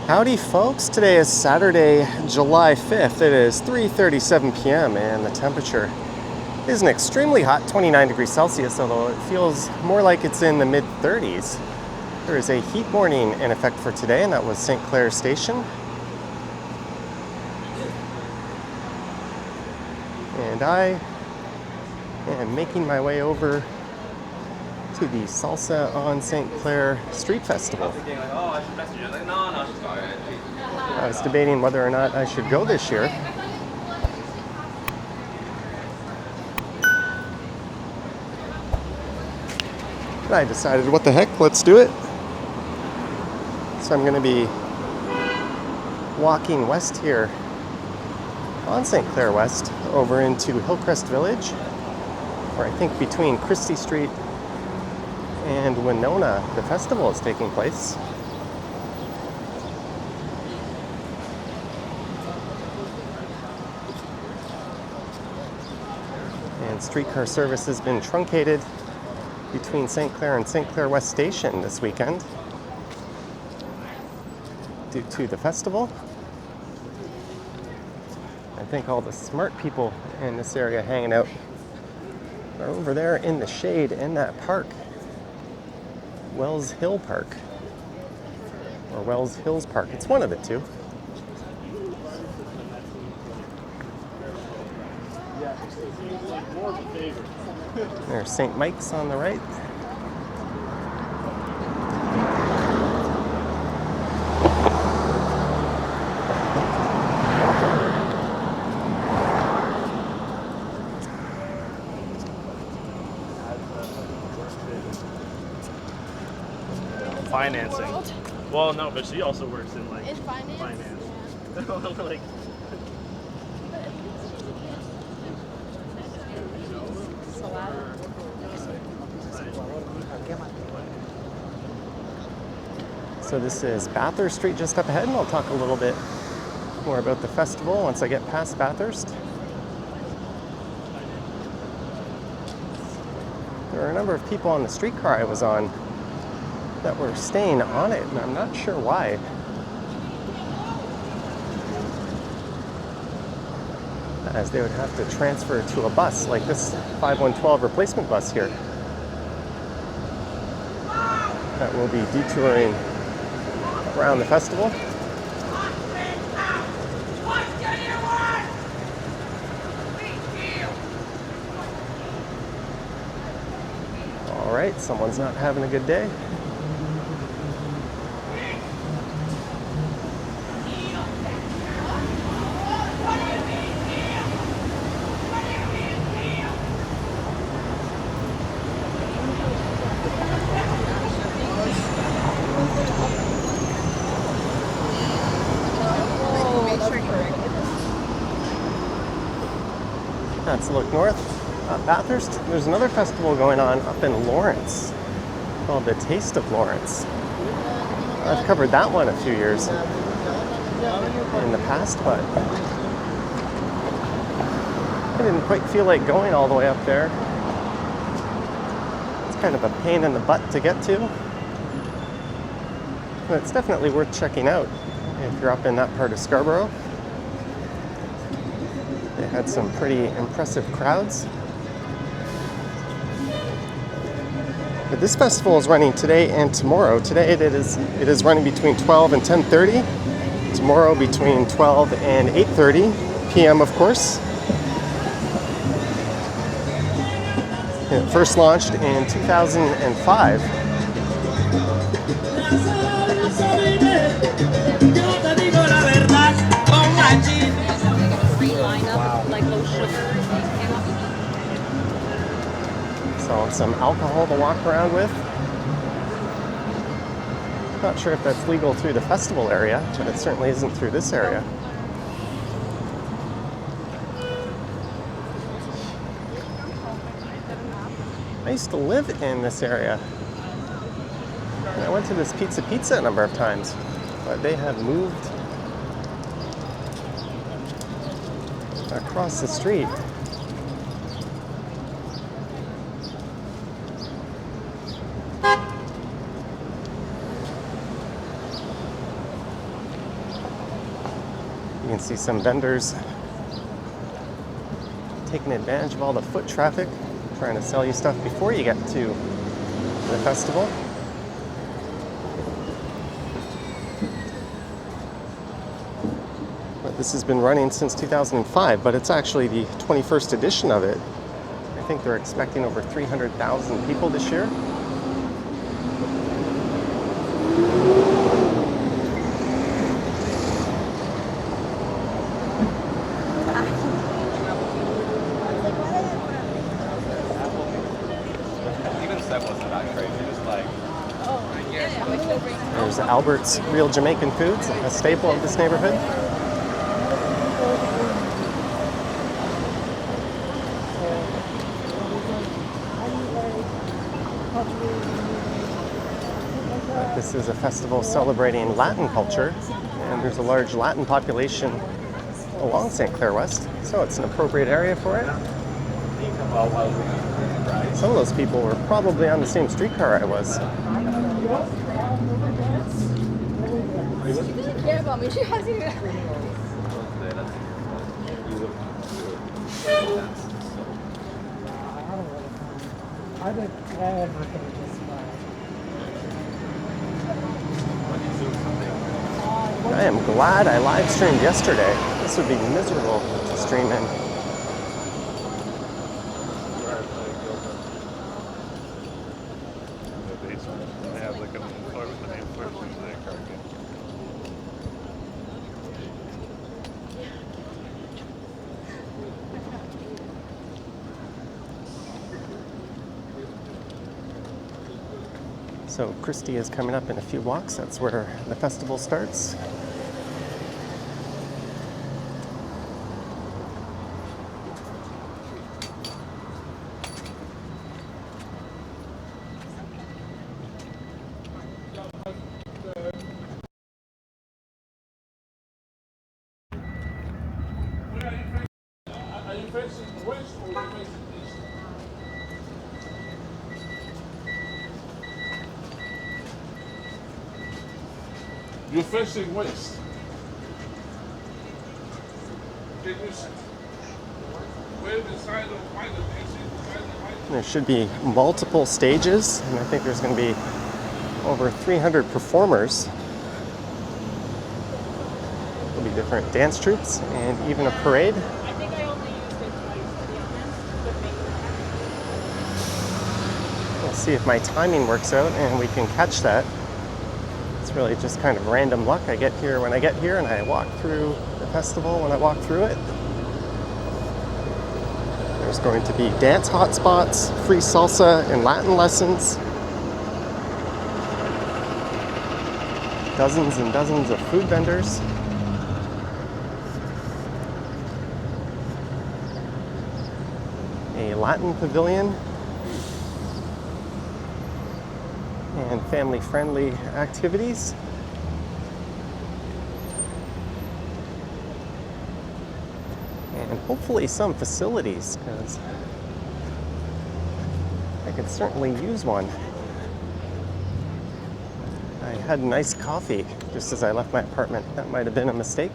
Howdy folks, today is Saturday, July 5th. It is 3:37 p.m. and the temperature isn't extremely hot, 29 degrees Celsius, although it feels more like it's in the mid-30s. There is a heat warning in effect for today, and that was St Clair Station. And I am making my way over to the Salsa on St Clair Street Festival. I was debating whether or not I should go this year. But I decided, what the heck, let's do it. So I'm going to be walking west here on St Clair West over into Hillcrest Village, where I think between Christie Street and Winona, the festival is taking place. And streetcar service has been truncated between St Clair and St Clair West Station this weekend due to the festival. I think all the smart people in this area hanging out are over there in the shade in that park. Wells Hill Park, or Wells Hills Park. It's one of the two. There's St. Mike's on the right. Financing. Well, no, but she also works in like finance. Yeah. Like, So this is Bathurst Street just up ahead, and I'll talk a little bit more about the festival once I get past Bathurst. There are a number of people on the streetcar I was on that were staying on it, and I'm not sure why. As they would have to transfer to a bus, like this 5112 replacement bus here, that will be detouring around the festival. All right, someone's not having a good day. Let's look north. Bathurst, there's another festival going on up in Lawrence called the Taste of Lawrence. I've covered that one a few years in the past, but I didn't quite feel like going all the way up there. It's kind of a pain in the butt to get to. But it's definitely worth checking out if you're up in that part of Scarborough. They had some pretty impressive crowds. But this festival is running today and tomorrow. Today it is running between 12 and 10:30. Tomorrow between 12 and 8:30 p.m. of course. It first launched in 2005. So some alcohol to walk around with. Not sure if that's legal through the festival area, but it certainly isn't through this area. I used to live in this area. And I went to this Pizza a number of times, but they have moved across the street. can see some vendors taking advantage of all the foot traffic, trying to sell you stuff before you get to the festival. But this has been running since 2005, but it's actually the 21st edition of it. I think they're expecting over 300,000 people this year. There's Albert's Real Jamaican Foods, a staple of this neighborhood. This is a festival celebrating Latin culture, and there's a large Latin population along St. Clair West, so it's an appropriate area for it. Some of those people were probably on the same streetcar I was. I am glad I live streamed yesterday. This would be miserable to stream in. So Christie is coming up in a few blocks. That's where the festival starts. Are you facing west or are you facing east? You're facing west. Can you see where the side of white and the side of white? There should be multiple stages, and I think there's going to be over 300 performers. There'll be different dance troupes and even a parade. I think I only used it twice, to be honest, but maybe. We'll see if my timing works out and we can catch that. It's really just kind of random luck. I get here when I get here, and I walk through the festival when I walk through it. There's going to be dance hotspots, free salsa and Latin lessons. Dozens and dozens of food vendors. A Latin pavilion. And family-friendly activities. And hopefully some facilities, because I could certainly use one. I had a nice coffee just as I left my apartment. That might have been a mistake.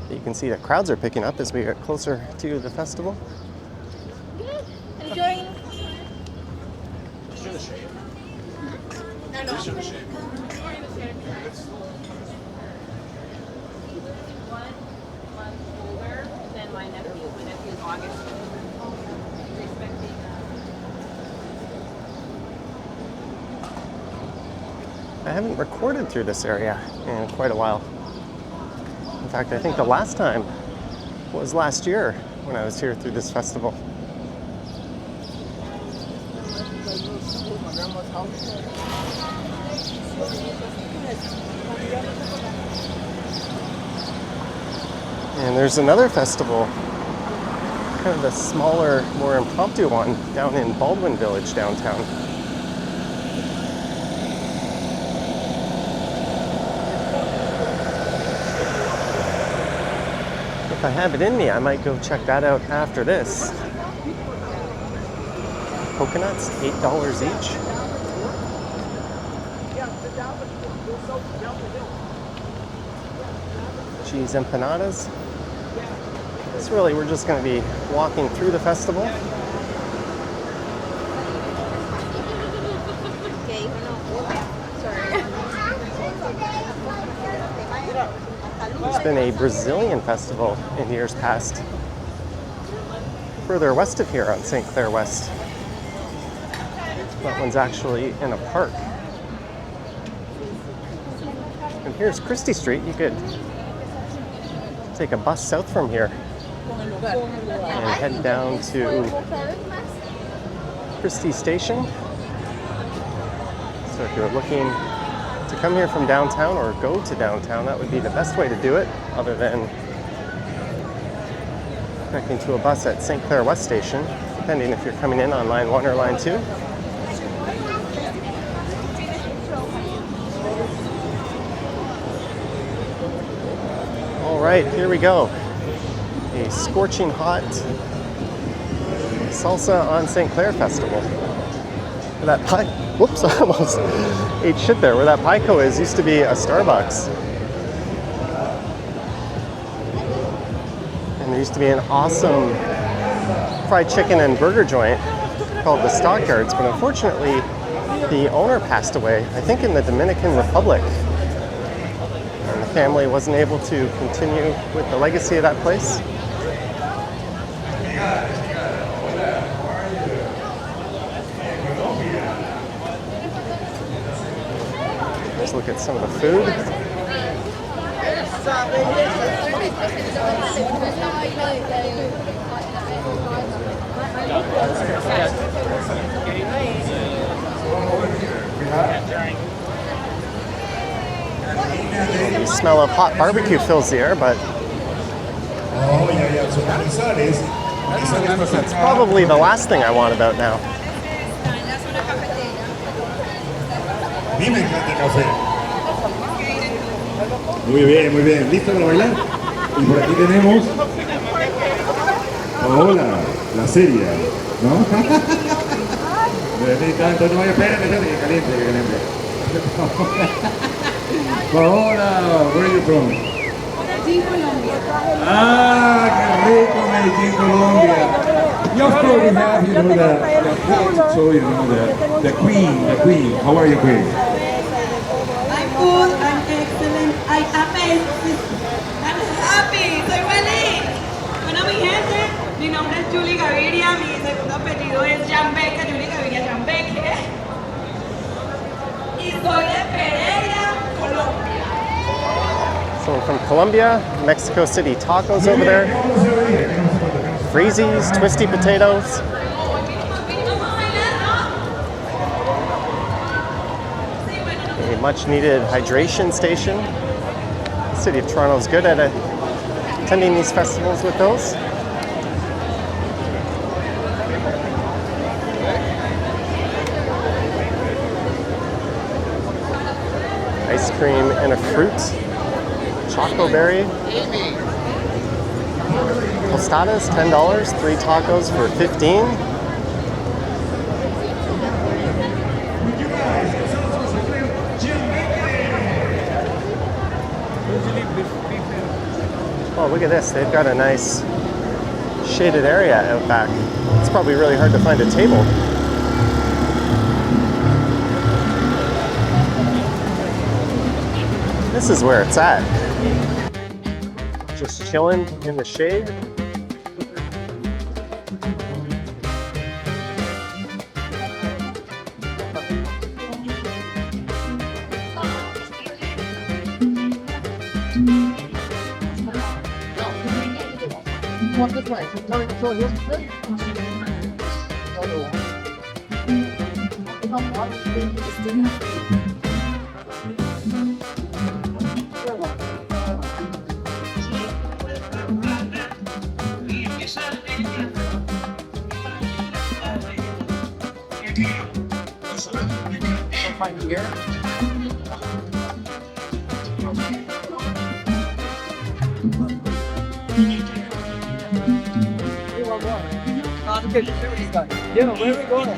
You can see that crowds are picking up as we get closer to the festival. Good. Enjoying. No. 1 month older than my nephew. My nephew is August. Respecting I haven't recorded through this area in quite a while. In fact, I think the last time was last year when I was here through this festival. And there's another festival, kind of a smaller, more impromptu one, down in Baldwin Village downtown. If I have it in me, I might go check that out after this. Coconuts, $8 each. cheese empanadas. So really, we're just going to be walking through the festival. There's been a Brazilian festival in years past, further west of here on St. Clair West. That one's actually in a park. And here's Christie Street. You could take a bus south from here and head down to Christie Station. So if you're looking to come here from downtown or go to downtown, that would be the best way to do it, other than connecting to a bus at St. Clair West Station, depending if you're coming in on line 1 or line 2. All right, here we go. A scorching hot Salsa on St. Clair Festival. That pie, whoops, I almost ate shit there. Where that Pico is used to be a Starbucks. And there used to be an awesome fried chicken and burger joint called the Stockyards, but unfortunately the owner passed away, I think in the Dominican Republic. And the family wasn't able to continue with the legacy of that place. Let's look at some of the food. The smell of hot barbecue fills the air, but that's probably the last thing I want about now. A mí me encanta el café. Muy bien, muy bien. ¿Listo para bailar? Y por aquí tenemos Paola, la serie, ¿no? Tanto no vaya, espérate, que caliente, que caliente. Paola, where are you from? Medellín, Colombia. Ah, qué rico, Medellín, Colombia. You of course we have, you know, the queen. How are you, queen? I'm good, I'm excellent, I'm amazing, I'm happy, soy feliz. Bueno, mi gente, mi nombre es Julie Gaviria, mi segundo apellido es Jambeque, Julie Gaviria Jambeque. Y soy de Pereira, Colombia. Someone from Colombia, Mexico City tacos over there. Freezies, twisty potatoes. A much needed hydration station. The City of Toronto is good at attending these festivals with those. Ice cream and a fruit. Choco berry. Tostadas, $10. 3 tacos for $15. Oh, look at this. They've got a nice shaded area out back. It's probably really hard to find a table. This is where it's at. Just chilling in the shade. Yeah, where are we going?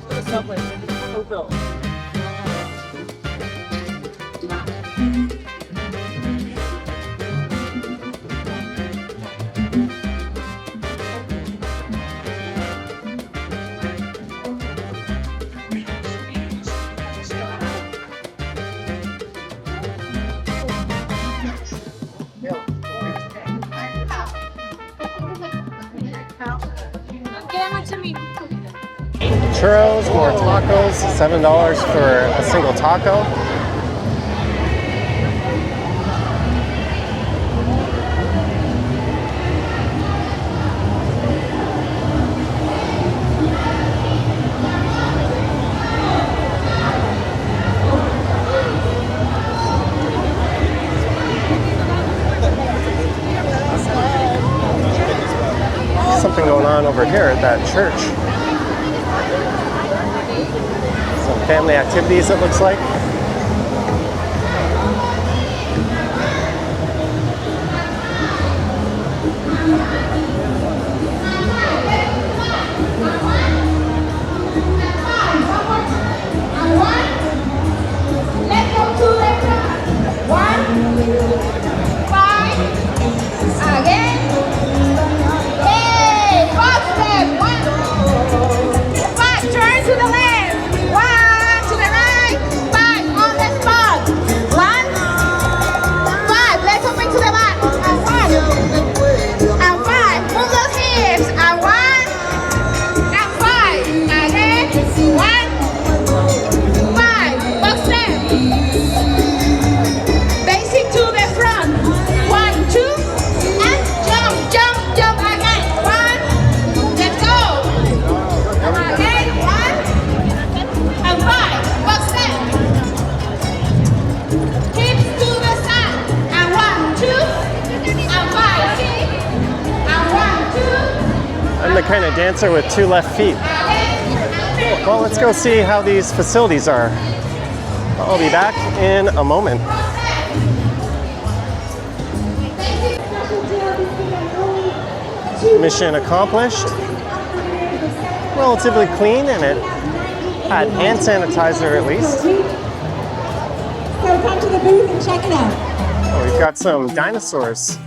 The subway. Hotel. Churros, more tacos, $7 for a single taco. Something going on over here at that church. Some family activities, it looks like. The kind of dancer with two left feet. Well, let's go see how these facilities are. I'll be back in a moment. Mission accomplished. Relatively clean, and it had hand sanitizer at least. So come to the booth and check it out. Oh, we've got some dinosaurs.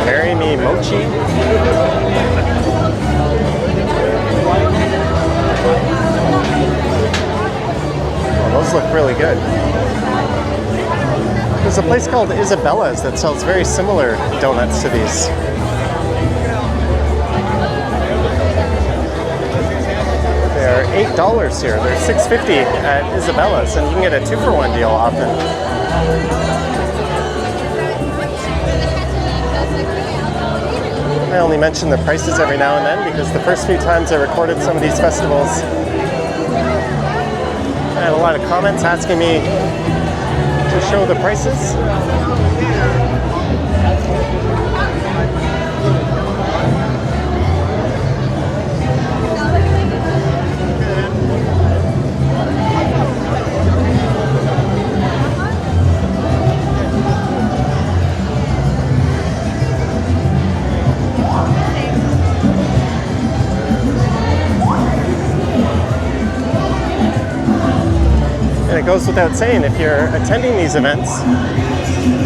Marry me mochi. Oh, those look really good. There's a place called Isabella's that sells very similar donuts to these. They're $8 here. They're $6.50 at Isabella's, and you can get a 2-for-1 deal often. I only mention the prices every now and then because the first few times I recorded some of these festivals, I had a lot of comments asking me to show the prices. And it goes without saying, if you're attending these events,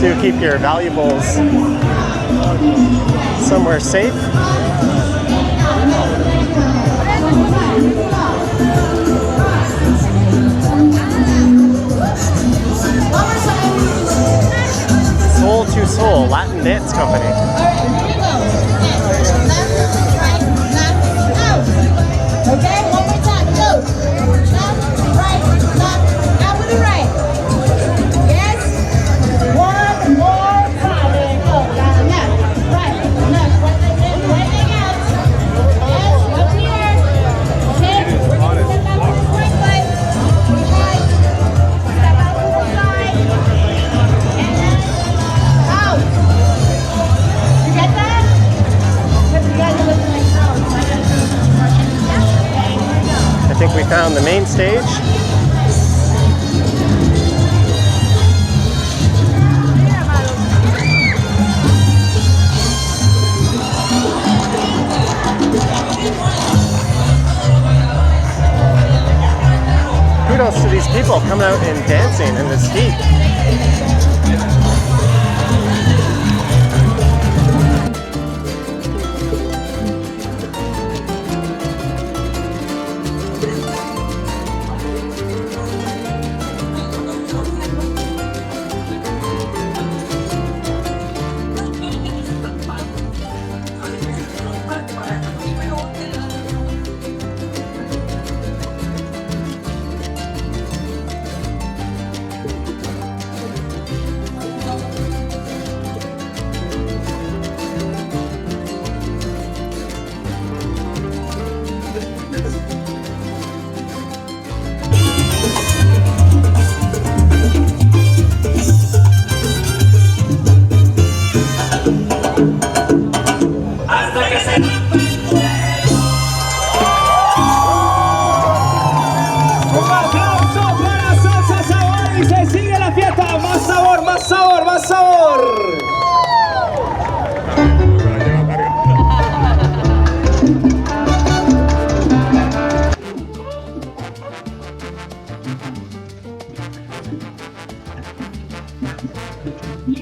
do keep your valuables somewhere safe. Soul to Soul Latin Dance Company. Okay, one more time. Go. Left, right, left, out with the right. Yes. One more time. There you go. Left, right, left. Right out. Yes, up here. Okay. Step out to the right leg. Right. Step out to the side. And then out. main stage. Kudos to these people coming out and dancing in this heat. Un aplauso para Salsa Sabor y se sigue la fiesta. Más sabor, más sabor, más sabor.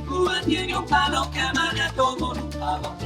Cuba tiene un palo que amarra todo un palo.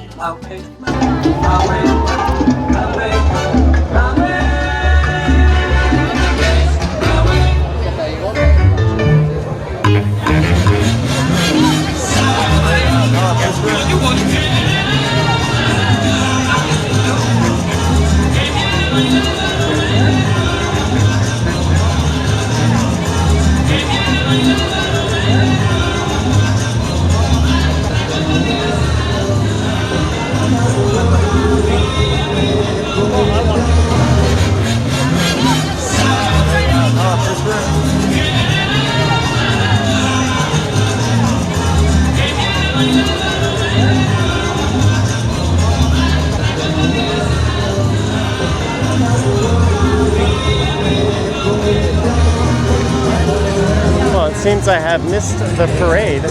Well, it seems I have missed the parade.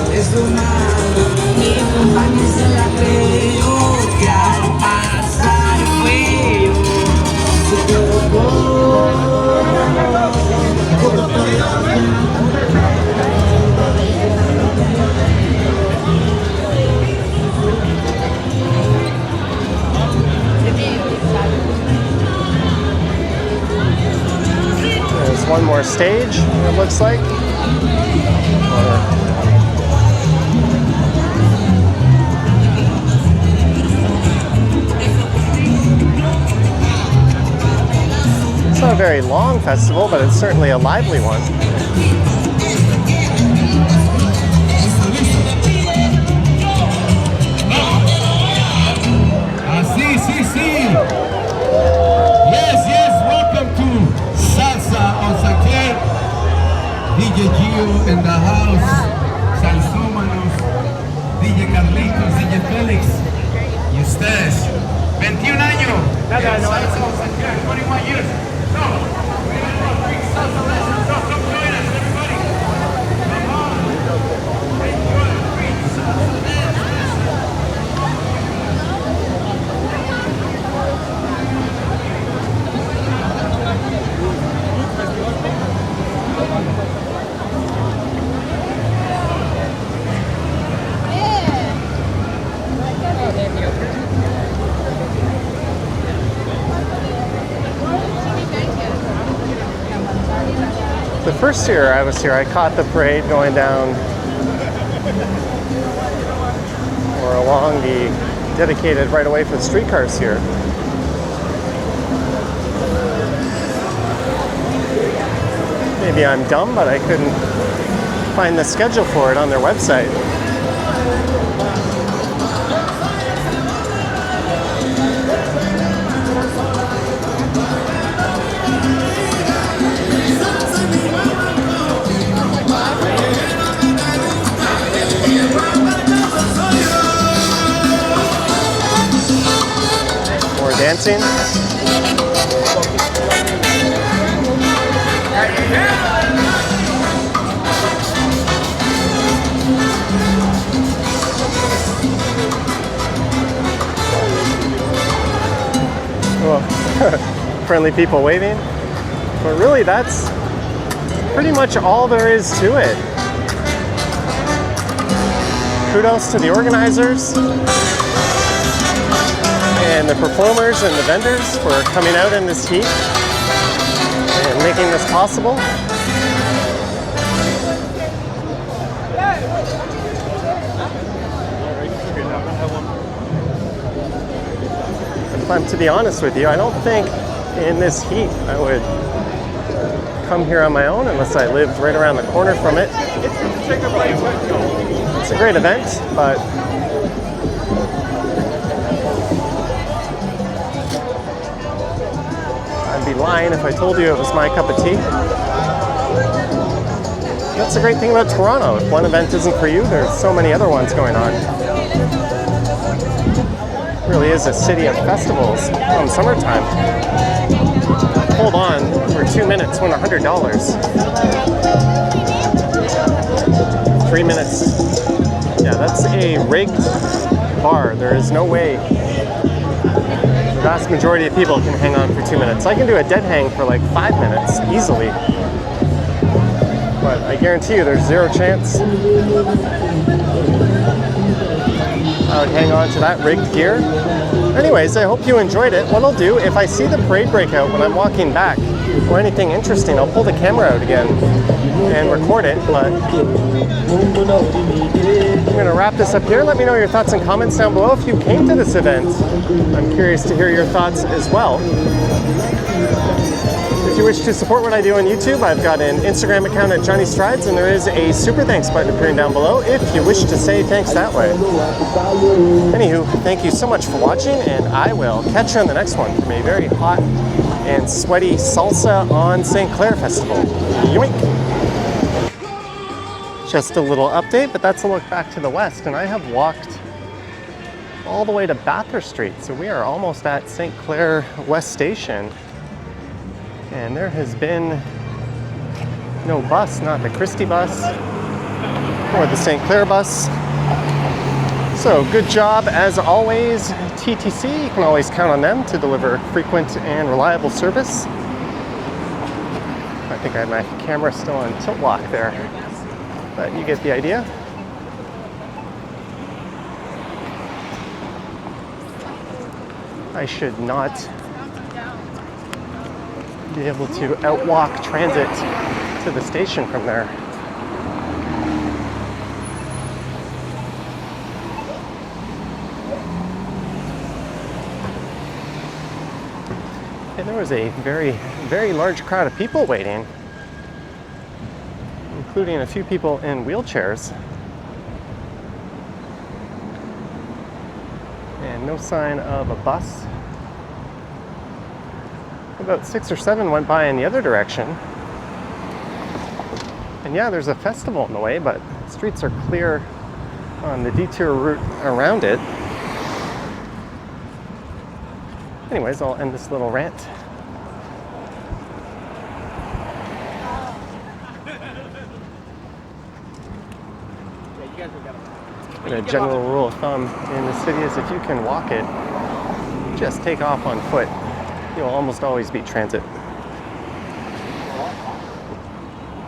There's one more stage, it looks like. It's not a very long festival, but it's certainly a lively one. Sí, sí, sí. Yes, yes, welcome to Salsa on St Clair. DJ Gio in the house. Salsómanos. DJ Carlitos, DJ Félix. Y ustedes. 21 años. Salsa on St Clair, 21 years. So, we're going to do a big salsa lesson. So come join us, everybody. Come on. Enjoy a free salsa dance lesson. The first year I was here, I caught the parade going down or along the dedicated right away for the streetcars here. Maybe I'm dumb, but I couldn't find the schedule for it on their website. More dancing. friendly people waving. But really, that's pretty much all there is to it. Kudos to the organizers and the performers and the vendors for coming out in this heat and making this possible. If I'm to be honest with you, I don't think in this heat I would come here on my own unless I lived right around the corner from it. It's a great event, but I'd be lying if I told you it was my cup of tea. That's the great thing about Toronto. If one event isn't for you, there's so many other ones going on. It really is a city of festivals in summertime. Hold on for 2 minutes, win $100. 3 minutes. Yeah, that's a rigged bar. There is no way the vast majority of people can hang on for 2 minutes. I can do a dead hang for like 5 minutes easily. But I guarantee you there's zero chance I would hang on to that rigged gear. Anyways, I hope you enjoyed it. What I'll do, if I see the parade breakout when I'm walking back or anything interesting, I'll pull the camera out again and record it. But I'm going to wrap this up here. Let me know your thoughts and comments down below if you came to this event. I'm curious to hear your thoughts as well. If you wish to support what I do on YouTube, I've got an Instagram account at Johnny Strides, and there is a super thanks button appearing down below if you wish to say thanks that way. Anywho, thank you so much for watching, and I will catch you on the next one from a very hot and sweaty Salsa on St. Clair Festival. Yoink! Just a little update, but that's a look back to the west, and I have walked all the way to Bathurst Street, so we are almost at St. Clair West Station. And there has been no bus, not the Christie bus or the St. Clair bus. So good job as always, TTC. You can always count on them to deliver frequent and reliable service. I think I have my camera still on tilt lock there, but you get the idea. I should not be able to outwalk transit to the station from there. And there was a very, very large crowd of people waiting, including a few people in wheelchairs. And no sign of a bus. About 6 or 7 went by in the other direction. And yeah, there's a festival in the way, but streets are clear on the detour route around it. Anyways, I'll end this little rant. And a general rule of thumb in the city is if you can walk it, just take off on foot. You'll almost always beat transit. Get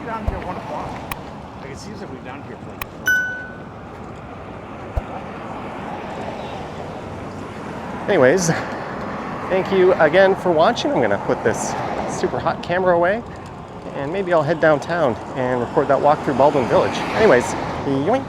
down here 1 o'clock. Like it seems like we're down here for like. Anyways, thank you again for watching. I'm gonna put this super hot camera away and maybe I'll head downtown and record that walk through Baldwin Village. Anyways, yoink.